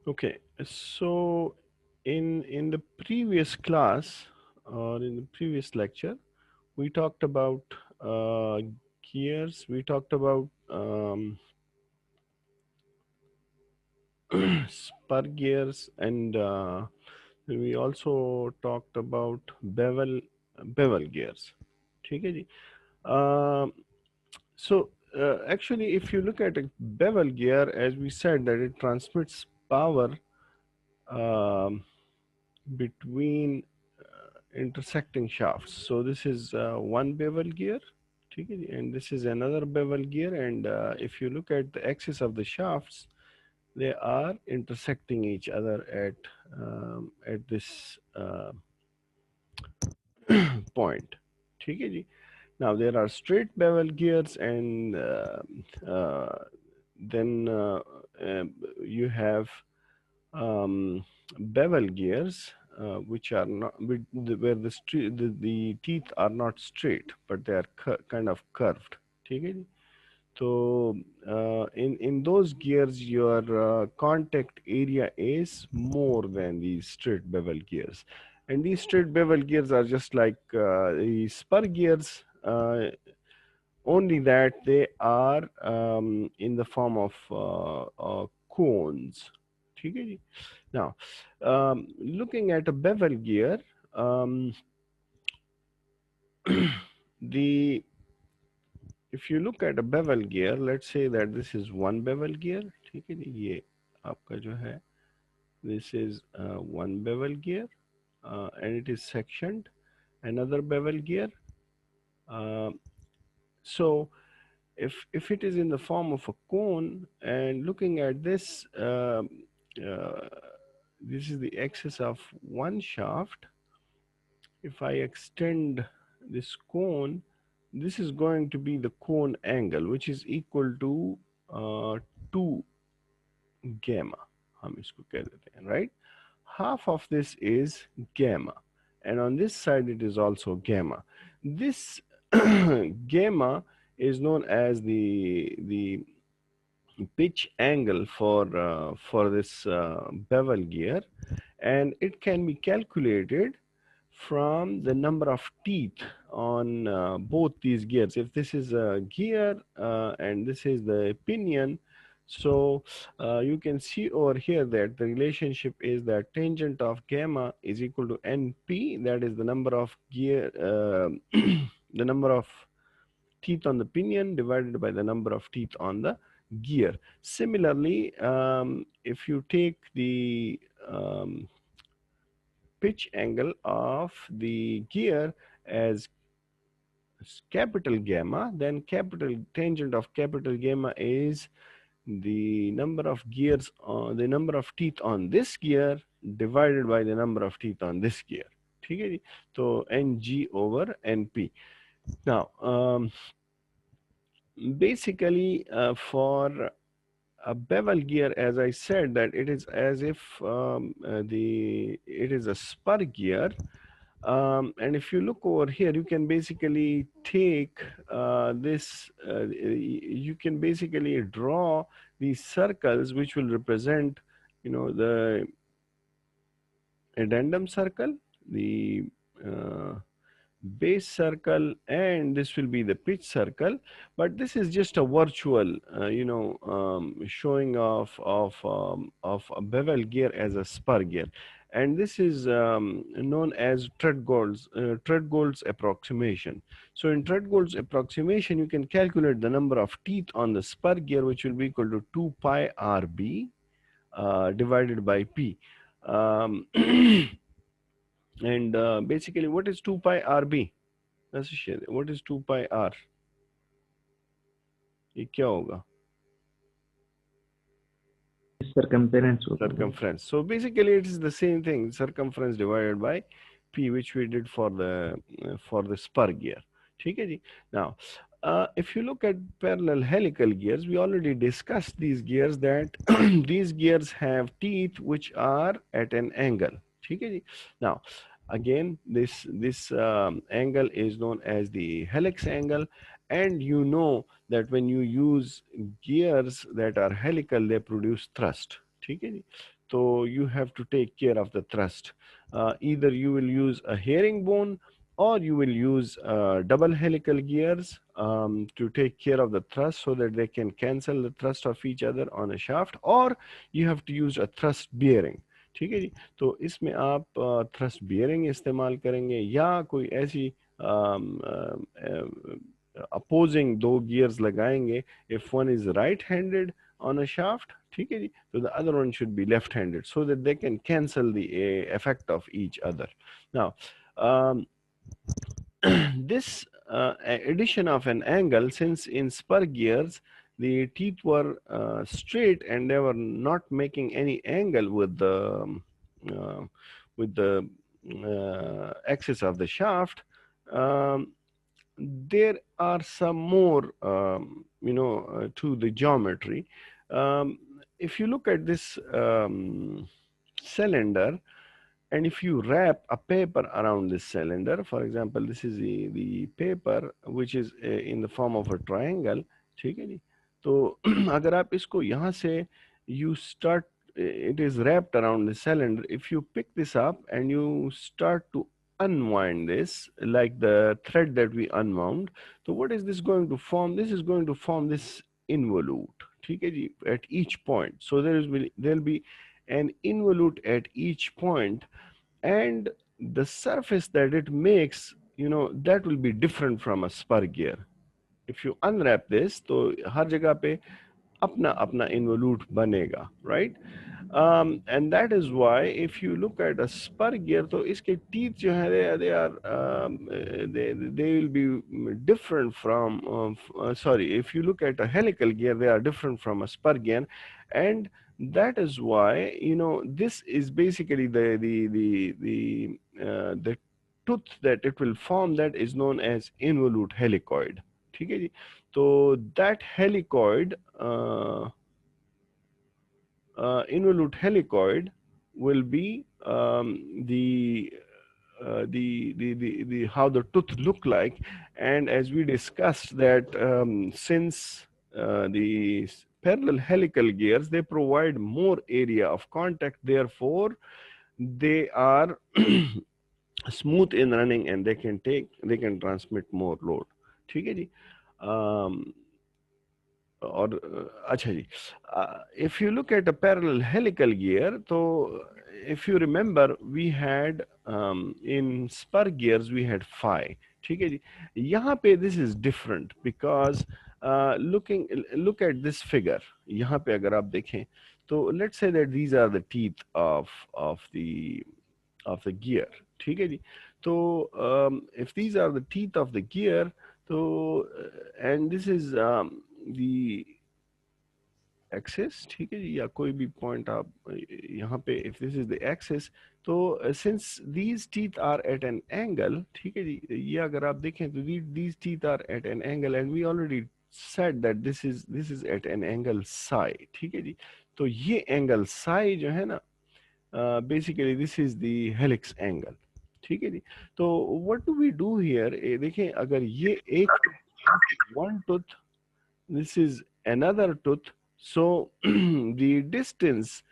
Okay, so in the previous class or in the previous lecture, we talked about uh, gears. We talked about spur gears, and we also talked about bevel gears. ठीक है जी. Um, so actually, if you look at a bevel gear, as we said, that it transmits power um, between intersecting shafts. So this is one bevel gear, ठीक है जी, and this is another bevel gear. And if you look at the axis of the shafts, they are intersecting each other at this point. ठीक है जी. Now there are straight bevel gears, and then you have um, bevel gears, which are not where the teeth are not straight, but they are kind of curved. ठीक है जी. So in those gears, your contact area is more than these straight bevel gears, and these straight bevel gears are just like the spur gears. Only that they are in the form of cones. ठीक है जी. Now, looking at a bevel gear, um, the if you look at a bevel gear, let's say that this is one bevel gear. ठीक है जी. ये आपका जो है, this is one bevel gear, and it is sectioned. Another bevel gear. Uh, so if it is in the form of a cone, and looking at this, uh, this is the axis of one shaft. If I extend this cone, this is going to be the cone angle, which is equal to 2 gamma. हम इसको कह देते हैं, right? Half of this is gamma, and on this side it is also gamma. This gamma is known as the pitch angle for this bevel gear, and it can be calculated from the number of teeth on both these gears. If this is a gear and this is the pinion, so you can see over here that the relationship is that tangent of gamma is equal to np, that is the number of gear, the number of teeth on the pinion divided by the number of teeth on the gear. Similarly, if you take the pitch angle of the gear as capital gamma, then capital tangent of capital gamma is the number of gears on the number of teeth on this gear divided by the number of teeth on this gear. ठीक है जी. तो ng over np. Now basically for a bevel gear, as I said, that it is as if it is a spur gear. And if you look over here, you can basically take this, you can basically draw these circles which will represent, the addendum circle, the uh, base circle, and this will be the pitch circle. But this is just a virtual showing of a bevel gear as a spur gear, and this is known as Treadgold's approximation. So in Treadgold's approximation, you can calculate the number of teeth on the spur gear, which will be equal to 2 pi rb divided by p. um, and basically, what is 2 pi rb? What is 2 pi r? ये क्या होगा? circumference होता है. Circumference. So basically it is the same thing, circumference divided by p, which we did for the spur gear. ठीक है जी. Now if you look at parallel helical gears, we already discussed these gears, that these gears have teeth which are at an angle. ठीक है जी. Now again, this angle is known as the helix angle, and you know that when you use gears that are helical, they produce thrust. ठीक है जी. So you have to take care of the thrust. Either you will use a herringbone or you will use double helical gears to take care of the thrust so that they can cancel the thrust of each other on a shaft, or you have to use a thrust bearing. ठीक है जी. तो इसमें आप thrust bearing इस्तेमाल करेंगे या कोई ऐसी opposing दो gears लगाएंगे. If one is right handed on a shaft, ठीक है जी, so the other one should be left handed so that they can cancel the effect of each other. Now this addition of an angle, since in spur gears the teeth were straight and they were not making any angle uh, with the axis of the shaft, um, there are some more to the geometry. If you look at this cylinder, and if you wrap a paper around this cylinder, for example, this is the paper which is in the form of a triangle, ठीक है जी. तो अगर आप इसको यहाँ से you start, it is wrapped around the cylinder. If you pick this up and you start to unwind this like the thread that we unwound, so what is this going to form? This is going to form this involute, ठीक है जी, at each point. So there'll be an involute at each point, and the surface that it makes, that will be different from a spur gear. If you unwrap this, तो हर जगह पे अपना अपना involute बनेगा, right? And that is why if you look at a spur gear, तो इसके teeth जो हैं, they will be different from sorry, if you look at a helical gear, they are different from a spur gear, and that is why this is basically the tooth that it will form, that is known as involute helicoid. ठीक है जी. तो that helicoid involute helicoid will be the how the tooth look like. And as we discussed that since the parallel helical gears, they provide more area of contact, therefore they are smooth in running and they can transmit more load. ठीक है जी. और अच्छा जी, if you look at a parallel helical gear, so if you remember we had in spur gears we had phi. ठीक है जी. यहाँ पे this is different because look at this figure. यहाँ पे अगर आप देखें तो let's say that these are the teeth of the gear. ठीक है जी. तो if these are the teeth of the gear, so and this is the axis, ठीक है जी, या कोई भी point आप यहाँ पे, if this is the axis, तो since these teeth are at an angle, ठीक है जी, ये अगर आप देखें तो these teeth are at an angle, and we already said that this is at an angle psi. ठीक है जी. तो ये angle psi जो है ना, basically this is the helix angle. ठीक है जी. तो what do we do here? देखें, अगर ये एक one tooth, this is another tooth, so the distance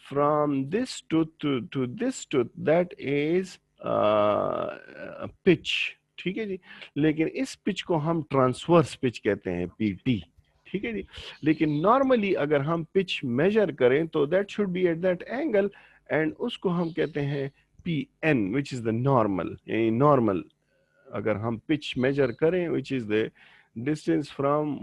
from this tooth to this tooth, that is a pitch. ठीक है जी. लेकिन इस पिच को हम ट्रांसवर्स पिच कहते हैं, PT. ठीक है जी. लेकिन नॉर्मली अगर हम पिच मेजर करें तो that should be at that angle, and उसको हम कहते हैं PN, which is the normal. यानी नॉर्मल अगर हम पिच मेजर करें, which is the distance from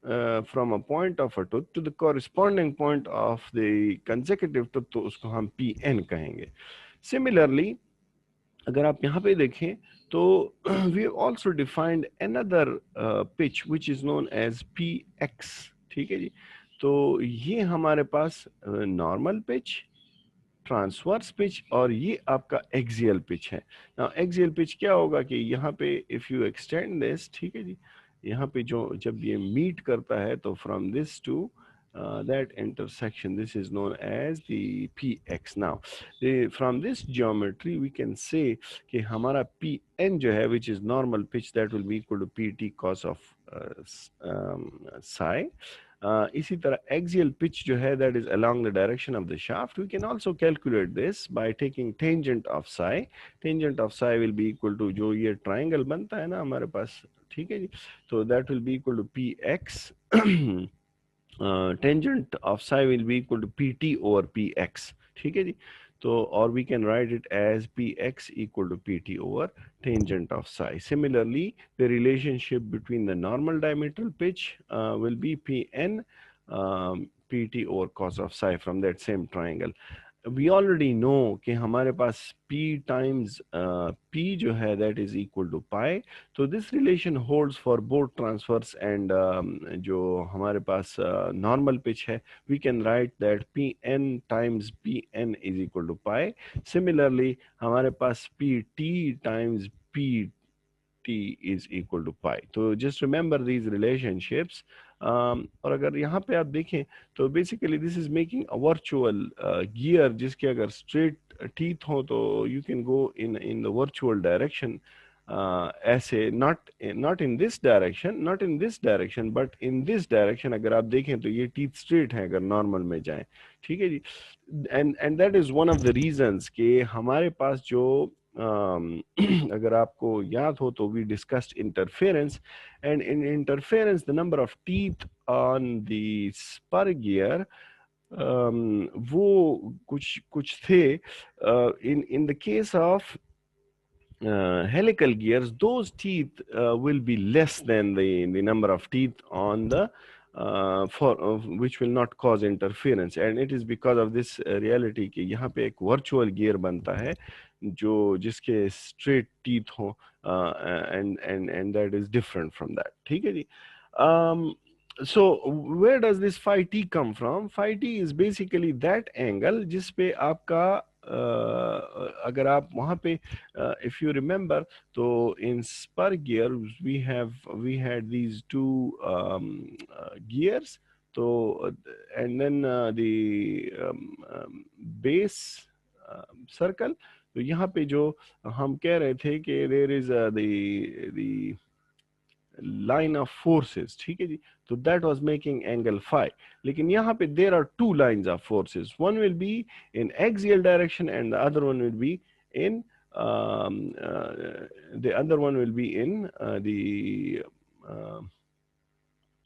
a point of a tooth to the corresponding point of the consecutive tooth, तो उसको हम PN कहेंगे. Similarly, अगर आप यहाँ पे देखें तो we also defined another pitch which is known as PX. ठीक है जी. तो ये हमारे पास नॉर्मल पिच, ट्रांसवर्स पिच, और ये आपका एक्सियल पिच है. नाउ एक्सियल पिच क्या होगा कि यहाँ पे इफ यू एक्सटेंड दिस, ठीक है जी, यहाँ पे जब ये मीट करता है तो from this to that intersection, this is known as the PX. Now from this geometry we can say कि हमारा PN जो है, which is normal pitch, that will be equal to PT cos of psi. इसी तरह axial pitch जो है that is along the direction of the shaft, we can also calculate this by taking tangent of psi. Tangent of psi will be equal to जो ये triangle बनता है ना हमारे पास, ठीक है जी, तो that will be equal to px. Tangent of psi will be equal to pt over px, ठीक है जी, तो और we can write it as px equal to pt over tangent of psi. Similarly, the relationship between the normal diametral pitch will be pn pt over cos of psi from that same triangle. We already know कि हमारे पास p times p जो है that is equal to pi. So this relation holds for both transverse and जो हमारे पास normal pitch है, we can write that pn times pn is equal to pi. Similarly, हमारे पास pt times p t is equal to pi. तो just remember these relationships. और अगर यहाँ पे आप देखें तो basically this is making a virtual gear जिसके अगर straight teeth हो तो you can go in the virtual direction. ऐसे not in this direction but in this direction अगर आप देखें तो ये teeth straight हैं अगर normal में जाएं, ठीक है जी, and that is one of the reasons कि हमारे पास जो अगर आपको याद हो तो we discussed interference, and in interference the number of teeth on the spur gear वो कुछ कुछ थे. In the case of helical gears, those teeth will be less than the number of teeth on the which will not cause interference, and it is because of this reality कि यहाँ पे एक virtual gear बनता है जो जिसके straight teeth हो, and that is different from that, ठीक है जी. So where does this phi t come from? Phi t is basically that angle जिस पे आपका अगर आप वहाँ पे if you remember, so in spur gears we had these two gears, so and then the base circle. तो यहाँ पे जो हम कह रहे थे कि there is the line of forces, ठीक है जी, तो that was making angle phi. लेकिन यहाँ पे there are two lines of forces, one will be in axial direction and the other one will be in the other one will be in the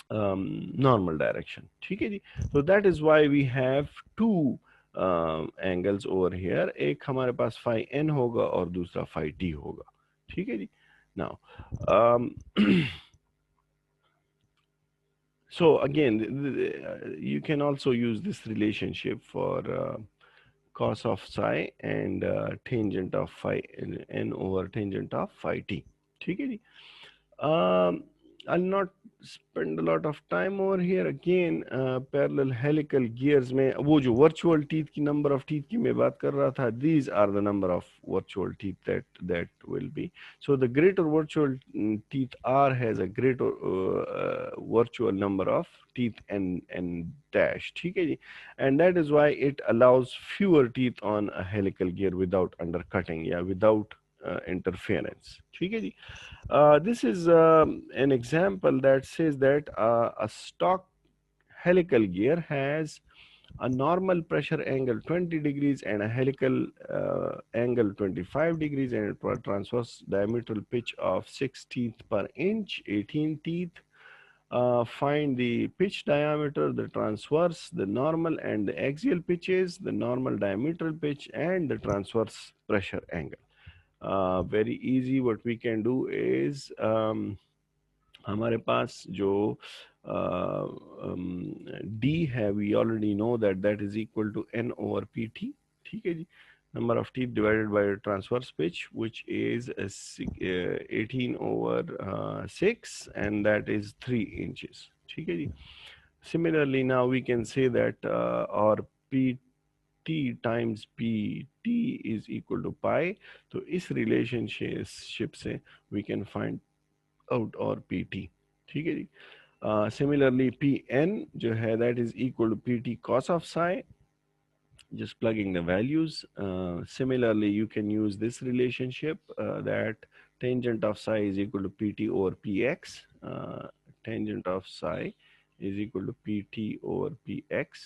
normal direction, ठीक है जी. So that is why we have two angles over here, एक हमारे पास phi n होगा और दूसरा phi t होगा, ठीक है जी. Now so again you can also use this relationship for cos of psi and tangent of phi n over tangent of phi t, ठीक है जी. I'll not spend a lot of time over here. Again parallel helical gears में वो जो virtual teeth की number of teeth की मैं बात कर रहा था, these are the number of virtual teeth that will be. So the greater virtual teeth R has a greater virtual number of teeth and dash, ठीक है जी, and that is why it allows fewer teeth on a helical gear without undercutting, yeah, without interference, ठीक है जी. This is an example that says that a stock helical gear has a normal pressure angle 20 degrees and a helical angle 25 degrees and a transverse diametral pitch of 6 teeth per inch, 18 teeth. Find the pitch diameter, the transverse, the normal and the axial pitches, the normal diametral pitch and the transverse pressure angle. Very easy. What we can do is हमारे पास जो D है, we already know that that is equal to N over PT, ठीक है जी, number of teeth divided by transverse pitch, which is 18 over 6 and that is 3 inches, ठीक है जी. Similarly, now we can say that our PT times PT is equal to pi. तो इस relationship से we can find out our PT, ठीक है जी. Similarly, Pn जो है that is equal to Pt cos of psi, just plugging the values. Similarly, you can use this relationship that tangent of psi is equal to Pt over Px. Tangent of psi is equal to pt over px,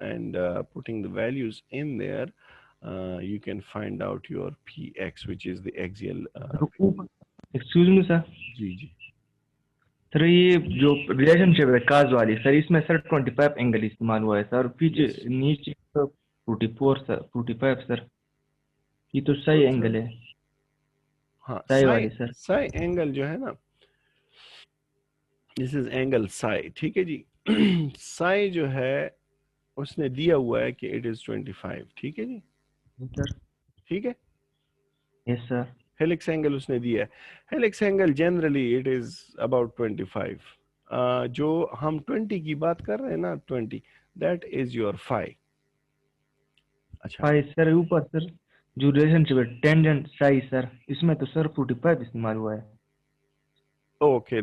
and putting the values in there, you can find out your px, which is the axial. Excuse me sir, जी जी। Sir ये जो relationship है काज वाली sir, इसमें sir 25 angle इस्तेमाल हुआ है सर, पीछे यस। नीचे 44 सर, 45 सर, ये तो सही कौन सा? एंगल है, हाँ, सही साई वाली सर। साई एंगल जो है ना, दिस इज एंगल साई, ठीक है जी। साई जो है उसने दिया हुआ है कि इट इज 25, ठीक है जी। सर ठीक है। Yes sir. हेलिक्स एंगल उसने दिया है। Helix angle generally it is about 25। जो हम 20 की बात कर रहे हैं ना, 20, दैट इज योर फाई। अच्छा। फाइव सर ऊपर सर, जो रिलेशनशिप है टेंजेंट साई सर, इसमें तो सर 45 इस्तेमाल हुआ है। ओके,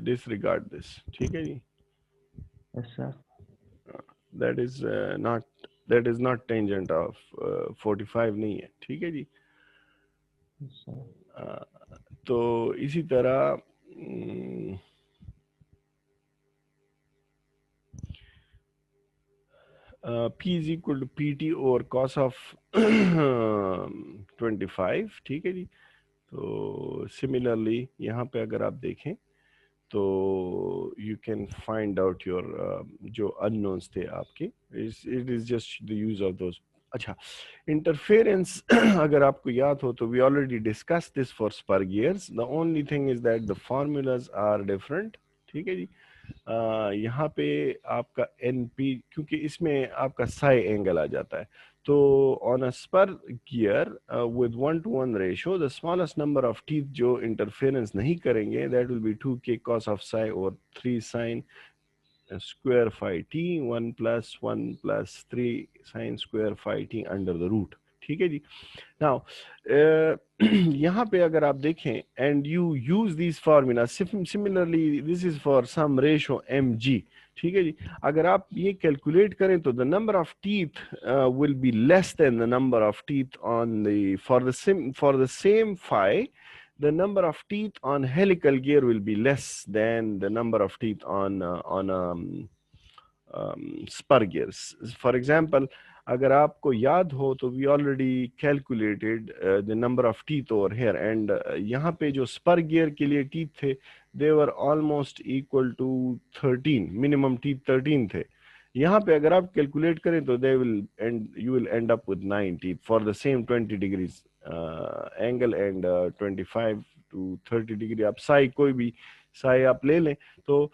डिसरिगार्ड दिस, ठीक है जी। Yes sir. That is not, that is not tangent of 45 नहीं है, ठीक है जी। Yes sir. तो इसी तरह P is equal to PT over cos of 25, ठीक है जी। तो सिमिलरली यहाँ पे अगर आप देखें तो you can find out your जो अननोन्स थे आपके, it is just the use of those. अच्छा, इंटरफेरेंस अगर आपको याद हो तो we already discuss this for spur gears, the only thing is that the formulas are different, ठीक है जी। यहाँ पे आपका एन पी, क्योंकि इसमें आपका साई एंगल आ जाता है, तो on a spur gear with 1:1 ratio the smallest number of teeth जो इंटरफेरेंस नहीं करेंगे that will be 2k cos of psi और 3 sin square phi t, 1 plus 1 plus 3 sin square phi t under the root, ठीक है जी। Now यहाँ पे अगर आप देखें and you use this formula, similarly this is for some ratio M G, ठीक है जी। अगर आप ये कैलकुलेट करें तो the number of teeth will be less than the number of teeth on the for the same phi, the number of teeth on helical gear will be less than the number of teeth on spur gears. For example, अगर आपको याद हो तो we already calculated the number of teeth over here, and यहाँ पे जो spur gear के लिए टीथ थे they were almost equal to 13, minimum teeth 13 थे। यहाँ पे अगर आप कैलकुलेट करें तो they will end you will end up with 9 teeth for the same 20 degrees angle and 25 to 30 degree, आप साई कोई भी साई आप ले लें। तो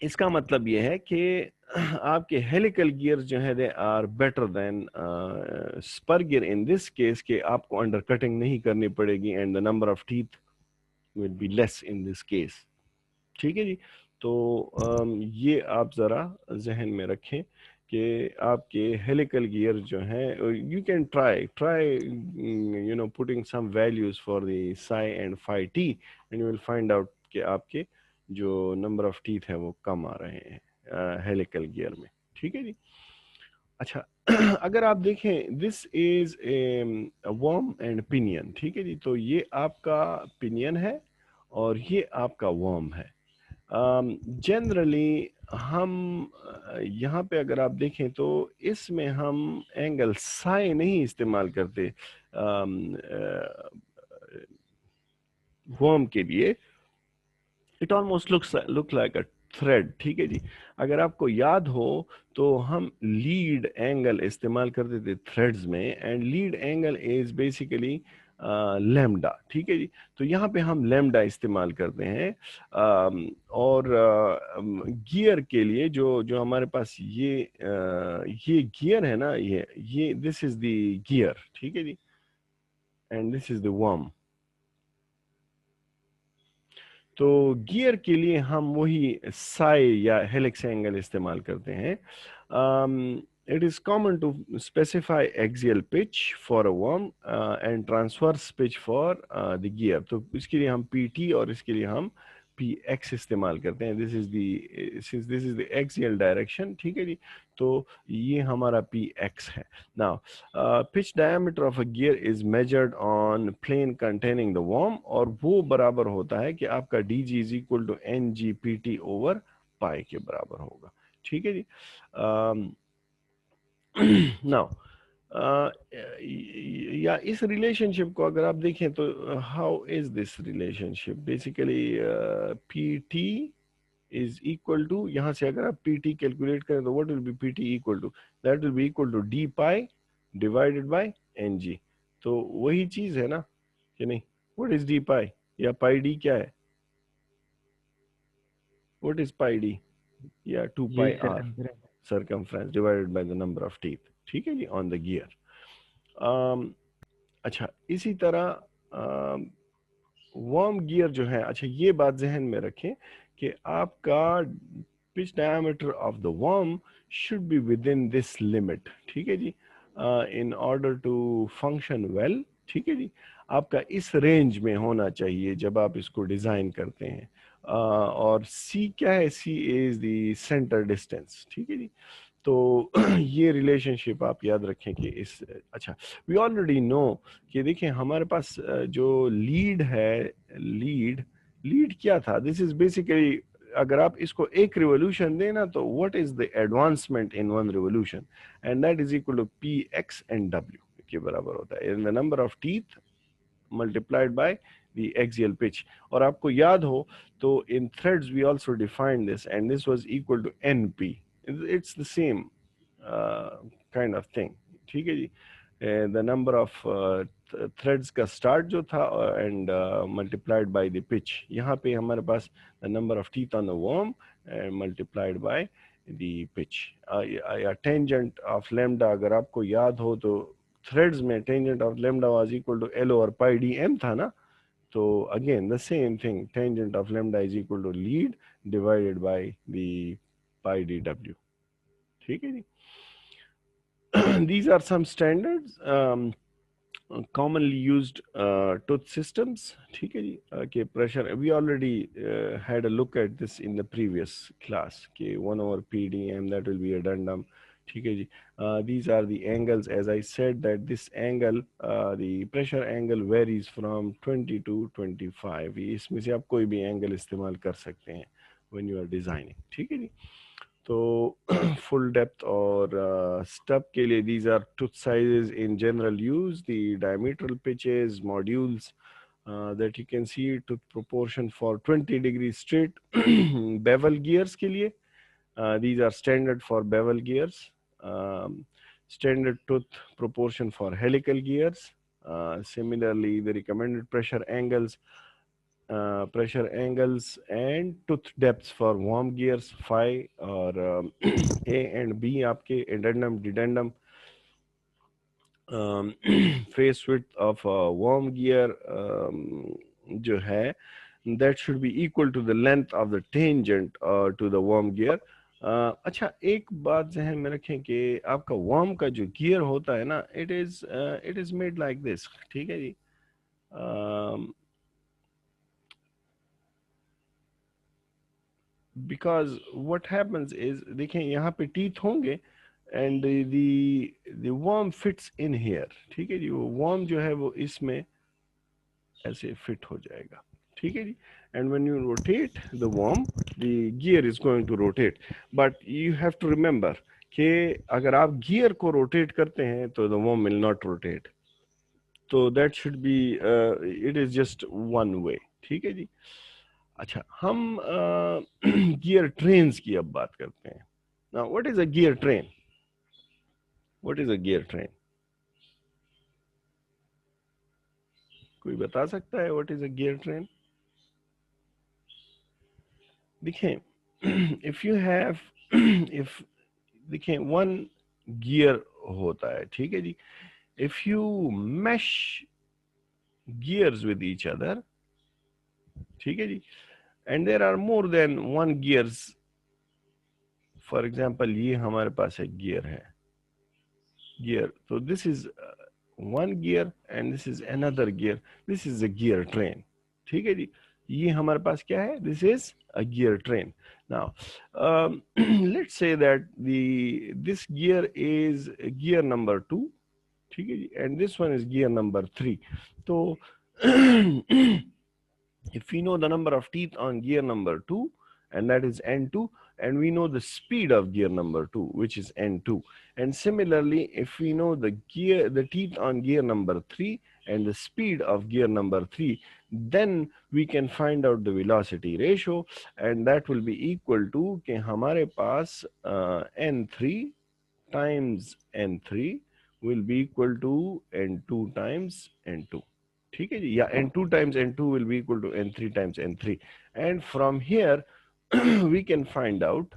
इसका मतलब ये है कि आपके हेलिकल गियर जो है they are better than spur gear in this case, के आपको अंडर कटिंग नहीं करनी पड़ेगी and the number of teeth will be less in this case, ठीक है जी। तो ये आप ज़रा जहन में रखें कि आपके हेलिकल गियर जो हैं, you can try you know putting some values for the psi and phi T and you will find out कि आपके जो नंबर ऑफ टीथ हैं वो कम आ रहे हैं हेलिकल गियर में, ठीक है जी। अच्छा, अगर आप देखें this is a worm and pinion, ठीक है जी। तो ये आपका पिनियन है और ये आपका वर्म है। जनरली हम यहाँ पे अगर आप देखें तो इसमें हम एंगल साई नहीं इस्तेमाल करते वर्म के लिए। It almost look like a thread, ठीक है जी। अगर आपको याद हो तो हम लीड एंगल इस्तेमाल करते थे थ्रेड्स में, and lead angle is basically lambda, ठीक है जी। तो यहाँ पे हम लैम्डा इस्तेमाल करते हैं। और गियर के लिए जो जो हमारे पास ये गियर है ना, ये दिस इज द गियर, ठीक है जी, and this is the worm. तो गियर के लिए हम वही साई या हेलिक्स एंगल इस्तेमाल करते हैं। It is common to specify axial pitch for a worm and transverse pitch for the gear. तो इसके लिए हम पीटी और इसके लिए हम पी एक्स इस्तेमाल करते हैं। This is the since this is the axial direction, ठीक है जी, तो ये हमारा पी एक्स है। Now pitch diameter of a gear is measured on plane containing the worm, और वो बराबर होता है कि आपका D G is equal to N G P T over pi के बराबर होगा, ठीक है जी। नाउ या इस रिलेशनशिप को अगर आप देखें तो how is this relationship, basically P T is equal to, यहाँ से अगर आप पी टी कैलकुलेट करें तो what will be P T equal to, that will be equal to D pi divided by N G. तो वही चीज है ना कि नहीं? व्हाट इज डी पाई, या पाई डी क्या है? What is pi D? या टू ये pi R circumference. circumference divided by the number of teeth, ठीक है जी, on the gear। अच्छा, इसी तरह वर्म गियर जो है, अच्छा ये बात जहन में रखें कि आपका pitch diameter of the worm should be within this limit, ठीक है जी, in order to function well, ठीक है जी, आपका इस रेंज में होना चाहिए जब आप इसको डिज़ाइन करते हैं। और सी क्या है? सी इज द सेंटर डिस्टेंस, ठीक है जी। तो ये रिलेशनशिप आप याद रखें कि इस, अच्छा, वी ऑलरेडी नो कि देखिए हमारे पास जो लीड है, लीड लीड क्या था? दिस इज बेसिकली, अगर आप इसको एक रिवोल्यूशन दें ना, तो what is the advancement in one revolution, and that is equal to P X and W के बराबर होता है, in the number of teeth multiplied by the axial pitch। और आपको याद हो तो in threads we also defined this, and this was equal to np। it's the same kind of thing, ठीक है जी। the number of threads का start जो था and multiplied by the pitch, यहाँ पे हमारे पास the number of teeth on the worm multiplied by the pitch। या tangent of lambda अगर आपको याद हो तो थ्रेड्स में tangent of lambda was equal to L over pi D M था ना, तो again the same thing, tangent of lambda is equal to lead divided by the pi D W, ठीक है जी। these are some standards commonly used tooth systems, ठीक है जी, कि pressure we already had a look at this in the previous class कि 1 over PDM that will be addendum, ठीक है जी। these are the angles, as I said that this angle the pressure angle varies from 20 to 25, इसमें से आप कोई भी angle इस्तेमाल कर सकते हैं when you are designing, ठीक है जी। तो full depth और stub के लिए these are tooth sizes in general use, the diametral pitches modules that you can see to proportion for 20 degree straight bevel gears के लिए these are standard for bevel gears, standard tooth proportion for helical gears, similarly the recommended pressure angles and tooth depths for worm gears 5 और A and B आपके addendum dedendum, face width of worm gear जो है that should be equal to the length of the tangent to the worm gear। अच्छा, एक बात जहन में रखें कि आपका worm का जो गियर होता है ना, it is made like this, ठीक है जी। because what happens is, देखें यहाँ पे teeth होंगे and the worm fits in here, ठीक है जी, वो worm जो है वो इसमें ऐसे fit हो जाएगा, ठीक है जी। and when you rotate the worm the gear is going to rotate, but you have to remember कि अगर आप गियर को रोटेट करते हैं तो the worm will not rotate, तो that should be it is just one way, ठीक है जी। अच्छा, हम गियर ट्रेन्स की अब बात करते हैं। Now what is a gear train? What is a gear train? कोई बता सकता है what is a gear train? देखें if you have if देखें one gear होता है, ठीक है जी। if you mesh gears with each other, ठीक है जी, and there are more than one gears, for example ये हमारे पास एक गियर है, गियर, तो this is one gear and this is another gear, this is a gear train, ठीक है जी। ये हमारे पास क्या है, this is a gear train. Now let's say that this gear is gear number 2, ठीक है जी, and this one is gear number 3. तो if we know the number of teeth on gear number 2, and that is N2, and we know the speed of gear number 2, which is N2, and similarly if we know the teeth on gear number 3 and the speed of gear number 3, then we can find out the velocity ratio, and that will be equal to कि हमारे पास N3 times N3 will be equal to N2 times N2. ठीक है जी, या N2 times N2 will be equal to N3 times N3, and from here we can find out.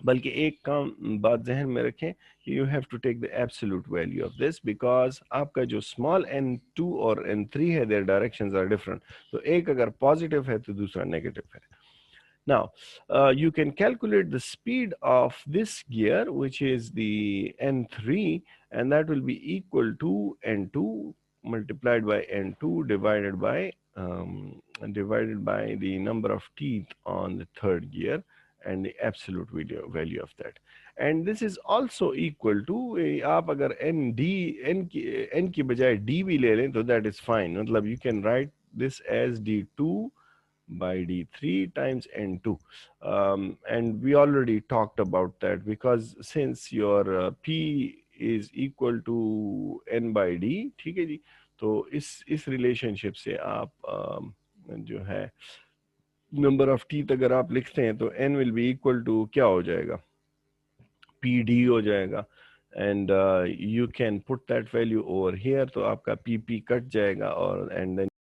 बल्कि एक काम बात जहन में रखें कि you have to take the absolute value of this, because आपका जो small n2 और n3 है, their directions are different. तो एक अगर positive है तो दूसरा negative है. Now, you can calculate the speed of this gear, which is the N3, and that will be equal to N2 multiplied by N2 divided by the number of teeth on the third gear and the absolute value of that. And this is also equal to, आप अगर n की बजाय d भी ले लें तो that is fine. मतलब you can write this as d2 by d3 times n2, and we already talked about that, because since your p is equal to n by d, ठीक है जी, तो इस रिलेशनशिप से आप जो है नंबर ऑफ टीथ अगर आप लिखते हैं तो n will be equal to क्या हो जाएगा, pd हो जाएगा, and you can put that value over here, तो आपका pp कट जाएगा और and then